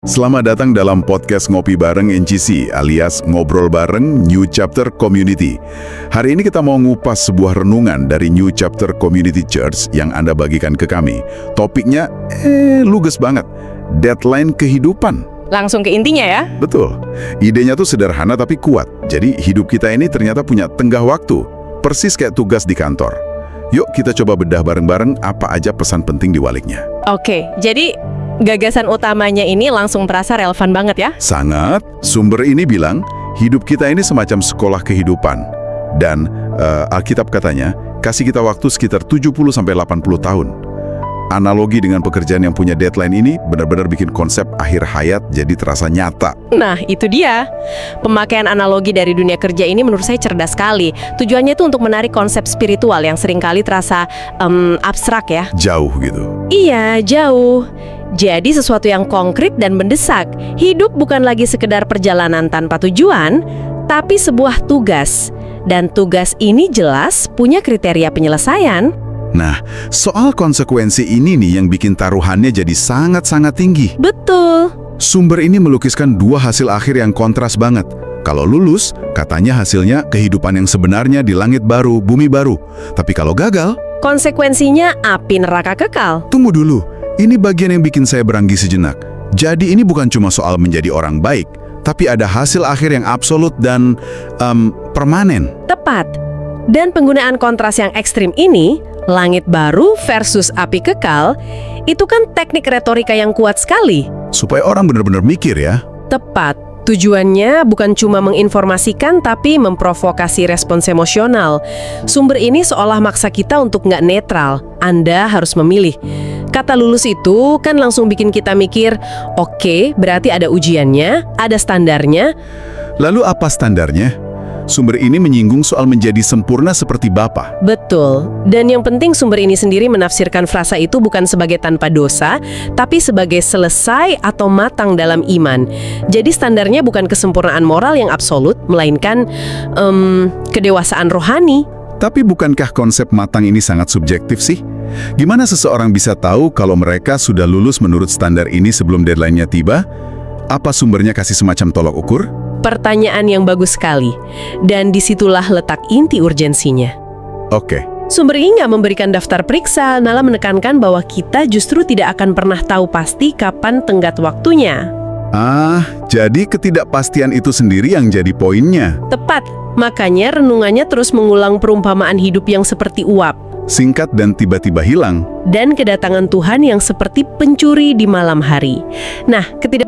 Selamat datang dalam podcast Ngopi Bareng NCC alias Ngobrol Bareng New Chapter Community. Hari ini kita mau ngupas sebuah renungan dari New Chapter Community Church yang Anda bagikan ke kami. Topiknya, lugas banget. Deadline kehidupan. Langsung ke intinya ya. Betul. Idenya tuh sederhana tapi kuat. Jadi hidup kita ini ternyata punya tenggang waktu. Persis kayak tugas di kantor. Yuk kita coba bedah bareng-bareng apa aja pesan penting di baliknya. Oke, jadi gagasan utamanya ini langsung terasa relevan banget ya. Sangat. Sumber ini bilang, hidup kita ini semacam sekolah kehidupan. Dan Alkitab katanya, kasih kita waktu sekitar 70-80 tahun. Analogi dengan pekerjaan yang punya deadline ini benar-benar bikin konsep akhir hayat jadi terasa nyata. Nah, itu dia. Pemakaian analogi dari dunia kerja ini menurut saya cerdas sekali. Tujuannya itu untuk menarik konsep spiritual yang seringkali terasa abstrak ya. Jauh gitu. Iya, jauh. Jadi sesuatu yang konkret dan mendesak. Hidup bukan lagi sekedar perjalanan tanpa tujuan, tapi sebuah tugas. Dan tugas ini jelas punya kriteria penyelesaian. Nah, soal konsekuensi ini nih yang bikin taruhannya jadi sangat-sangat tinggi. Betul. Sumber ini melukiskan dua hasil akhir yang kontras banget. Kalau lulus, katanya hasilnya kehidupan yang sebenarnya di langit baru, bumi baru. Tapi kalau gagal, konsekuensinya api neraka kekal. tunggu dulu. Ini bagian yang bikin saya beranggi sejenak. Jadi ini bukan cuma soal menjadi orang baik, tapi ada hasil akhir yang absolut dan permanen. Tepat. Dan penggunaan kontras yang ekstrim ini, langit baru versus api kekal, itu kan teknik retorika yang kuat sekali. Supaya orang benar-benar mikir ya. Tepat. Tujuannya bukan cuma menginformasikan, tapi memprovokasi respons emosional. Sumber ini seolah maksa kita untuk nggak netral. Anda harus memilih. Kata lulus itu kan langsung bikin kita mikir, oke, berarti ada ujiannya, ada standarnya. Lalu apa standarnya? Sumber ini menyinggung soal menjadi sempurna seperti Bapa. Betul. Dan yang penting sumber ini sendiri menafsirkan frasa itu bukan sebagai tanpa dosa, tapi sebagai selesai atau matang dalam iman. Jadi standarnya bukan kesempurnaan moral yang absolut, melainkan kedewasaan rohani. Tapi bukankah konsep matang ini sangat subjektif sih? Gimana seseorang bisa tahu kalau mereka sudah lulus menurut standar ini sebelum deadline-nya tiba? Apa sumbernya kasih semacam tolok ukur? Pertanyaan yang bagus sekali. Dan disitulah letak inti urgensinya. Oke. Sumber ini nggak memberikan daftar periksa, malah menekankan bahwa kita justru tidak akan pernah tahu pasti kapan tenggat waktunya. Jadi ketidakpastian itu sendiri yang jadi poinnya. Tepat. Makanya renungannya terus mengulang perumpamaan hidup yang seperti uap. Singkat dan tiba-tiba hilang. Dan kedatangan Tuhan yang seperti pencuri di malam hari. Nah, ketidakpastian